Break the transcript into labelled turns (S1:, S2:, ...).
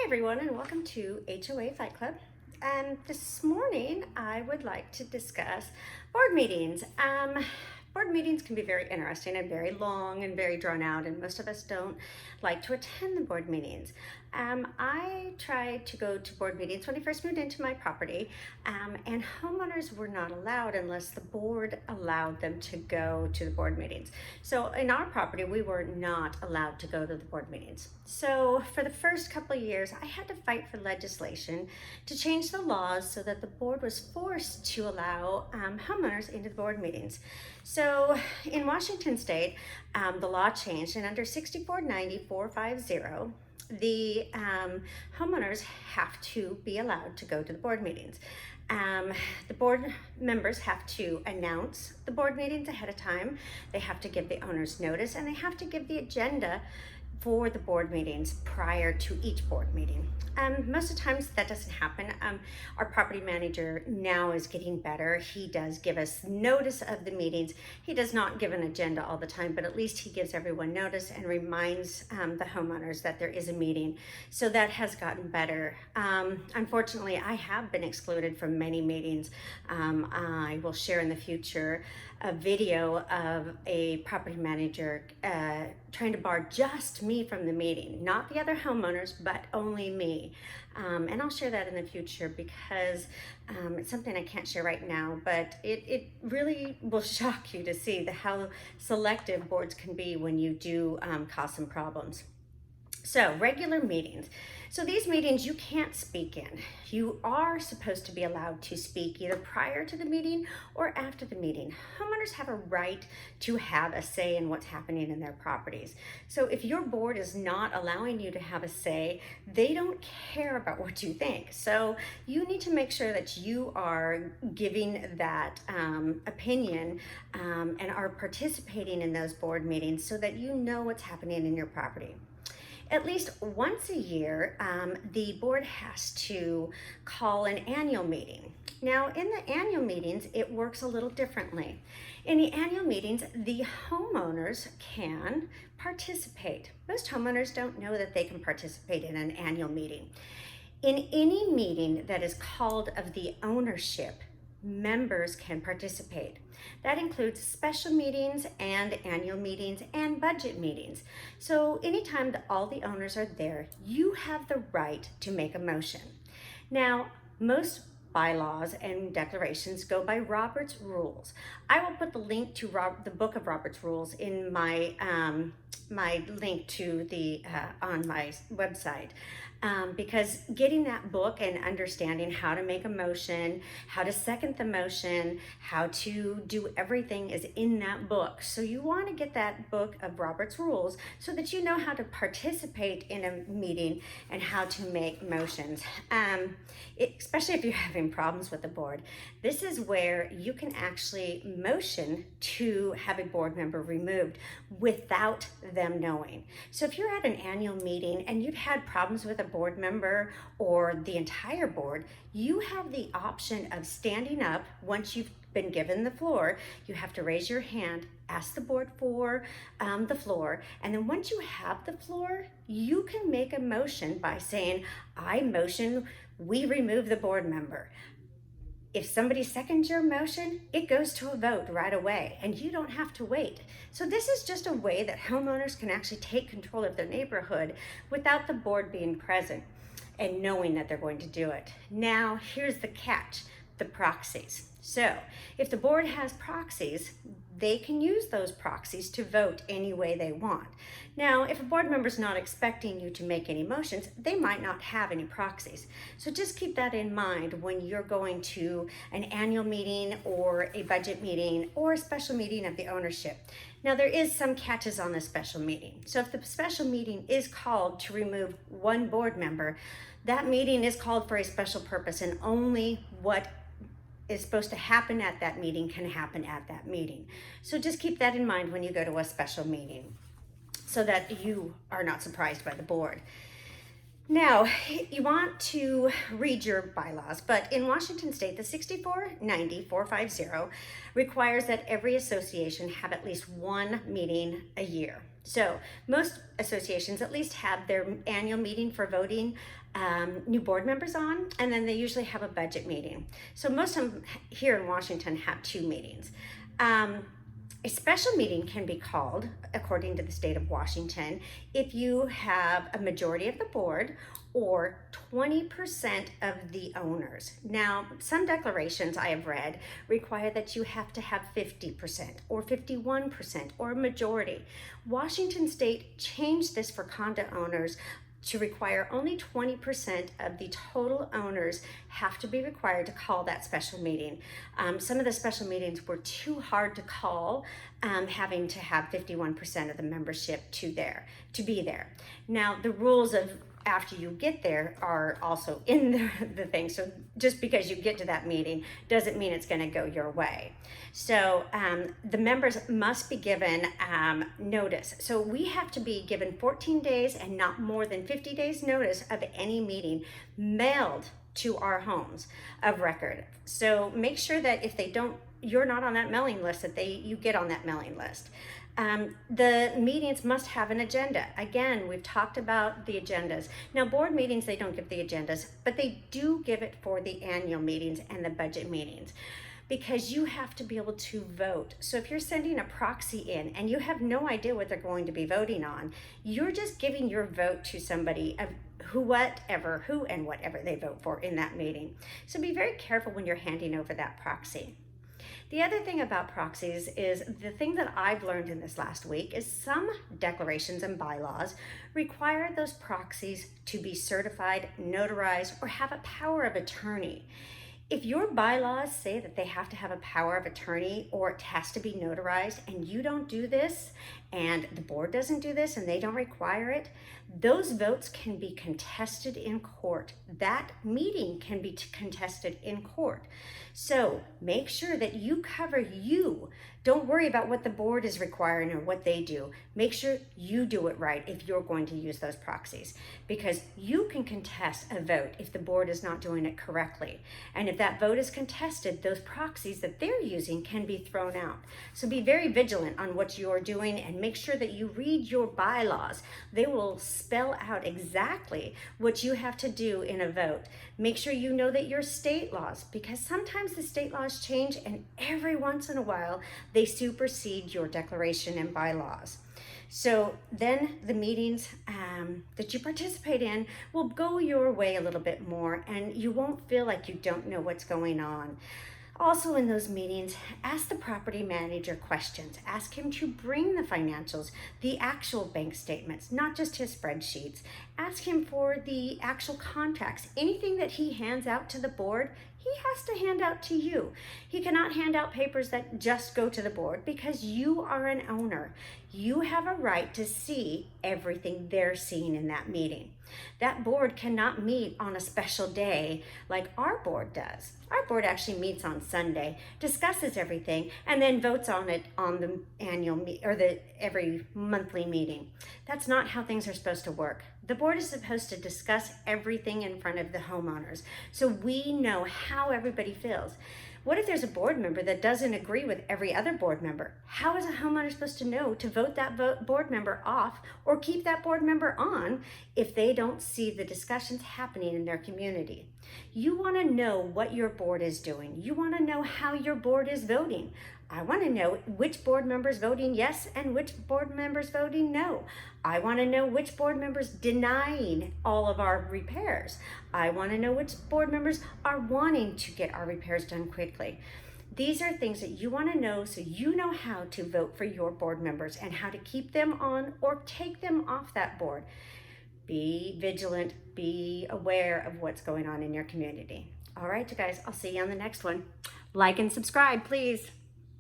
S1: Hi everyone, and welcome to HOA Fight Club. This morning I would like to discuss board meetings. Board meetings can be very interesting and very long and very drawn out, and most of us don't like to attend the board meetings. I tried to go to board meetings when I first moved into my property, and homeowners were not allowed unless the board allowed them to go to the board meetings. So in our property, we were not allowed to go to the board meetings. So for the first couple of years, I had to fight for legislation to change the laws so that the board was forced to allow homeowners into the board meetings. So in Washington State, the law changed, and under 6490-450, the homeowners have to be allowed to go to the board meetings. The board members have to announce the board meetings ahead of time. They have to give the owners notice, and they have to give the agenda for the board meetings prior to each board meeting. Most of the times that doesn't happen. Our property manager now is getting better. He does give us notice of the meetings. He does not give an agenda all the time, but at least he gives everyone notice and reminds the homeowners that there is a meeting. So that has gotten better. Unfortunately, I have been excluded from many meetings. I will share in the future a video of a property manager trying to bar just me from the meeting, not the other homeowners, but only me. And I'll share that in the future because it's something I can't share right now, but it really will shock you to see how selective boards can be when you do cause some problems. So regular meetings. So these meetings you can't speak in. You are supposed to be allowed to speak either prior to the meeting or after the meeting. Homeowners have a right to have a say in what's happening in their properties. So if your board is not allowing you to have a say, they don't care about what you think. So you need to make sure that you are giving that opinion and are participating in those board meetings so that you know what's happening in your property. At least once a year, the board has to call an annual meeting. Now, in the annual meetings, it works a little differently. In the annual meetings, the homeowners can participate. Most homeowners don't know that they can participate in an annual meeting. In any meeting that is called of the ownership, members can participate. That includes special meetings and annual meetings and budget meetings. So anytime that all the owners are there, you have the right to make a motion. Now, most bylaws and declarations go by Robert's Rules. I will put the link to the book of Robert's Rules in my my link to the on my website. Because getting that book and understanding how to make a motion, how to second the motion, how to do everything is in that book. So you want to get that book of Robert's Rules so that you know how to participate in a meeting and how to make motions. Especially if you're having problems with the board. This is where you can actually motion to have a board member removed without them knowing. So if you're at an annual meeting and you've had problems with a board member or the entire board, you have the option of standing up once you've been given the floor. You have to raise your hand, ask the board for the floor, and then once you have the floor, you can make a motion by saying, I motion we remove the board member. If somebody seconds your motion, it goes to a vote right away, and you don't have to wait. So this is just a way that homeowners can actually take control of their neighborhood without the board being present and knowing that they're going to do it. Now, here's the catch, the proxies. So if the board has proxies, they can use those proxies to vote any way they want. Now, if a board member is not expecting you to make any motions, they might not have any proxies. So just keep that in mind when you're going to an annual meeting or a budget meeting or a special meeting of the ownership. Now, there is some catches on the special meeting. So if the special meeting is called to remove one board member, that meeting is called for a special purpose, and only what is supposed to happen at that meeting can happen at that meeting. So just keep that in mind when you go to a special meeting so that you are not surprised by the board. Now, you want to read your bylaws, but in Washington State, the 6490-450 requires that every association have at least one meeting a year. So most associations at least have their annual meeting for voting new board members on, and then they usually have a budget meeting. So most of them here in Washington have 2 meetings. A special meeting can be called, according to the state of Washington, if you have a majority of the board or 20% of the owners. Now, some declarations I have read require that you have to have 50% or 51% or a majority. Washington state changed this for condo owners to require only 20% of the total owners have to be required to call that special meeting. Some of the special meetings were too hard to call, having to have 51% of the membership to be there. Now, the rules of after you get there are also in the thing. So just because you get to that meeting doesn't mean it's going to go your way. So the members must be given notice. So we have to be given 14 days and not more than 50 days notice of any meeting mailed to our homes of record. So make sure that if you're not on that mailing list, that you get on that mailing list. The meetings must have an agenda. Again, we've talked about the agendas. Now, board meetings, they don't give the agendas, but they do give it for the annual meetings and the budget meetings, because you have to be able to vote. So if you're sending a proxy in and you have no idea what they're going to be voting on, you're just giving your vote to somebody of who and whatever they vote for in that meeting. So be very careful when you're handing over that proxy. The other thing about proxies is the thing that I've learned in this last week is some declarations and bylaws require those proxies to be certified, notarized, or have a power of attorney. If your bylaws say that they have to have a power of attorney or it has to be notarized and you don't do this and the board doesn't do this and they don't require it, those votes can be contested in court. That meeting can be contested in court. So make sure that you cover you. Don't worry about what the board is requiring or what they do. Make sure you do it right if you're going to use those proxies, because you can contest a vote if the board is not doing it correctly. And if that vote is contested, those proxies that they're using can be thrown out. So be very vigilant on what you're doing and make sure that you read your bylaws. They will spell out exactly what you have to do in a vote. Make sure you know that your state laws, because sometimes the state laws change and every once in a while they supersede your declaration and bylaws. So then the meetings that you participate in will go your way a little bit more and you won't feel like you don't know what's going on. Also in those meetings, ask the property manager questions. Ask him to bring the financials, the actual bank statements, not just his spreadsheets. Ask him for the actual contracts. Anything that he hands out to the board, he has to hand out to you. He cannot hand out papers that just go to the board because you are an owner. You have a right to see everything they're seeing in that meeting. That board cannot meet on a special day like our board does. Our board actually meets on Sunday, discusses everything, and then votes on it on the annual every monthly meeting. That's not how things are supposed to work. The board is supposed to discuss everything in front of the homeowners so we know how everybody feels. What if there's a board member that doesn't agree with every other board member? How is a homeowner supposed to know to vote that board member off or keep that board member on if they don't see the discussions happening in their community? You want to know what your board is doing. You want to know how your board is voting. I want to know which board members voting yes and which board members voting no. I want to know which board members denying all of our repairs. I want to know which board members are wanting to get our repairs done quickly. These are things that you want to know so you know how to vote for your board members and how to keep them on or take them off that board. Be vigilant, be aware of what's going on in your community. All right, you guys, I'll see you on the next one. Like and subscribe, please.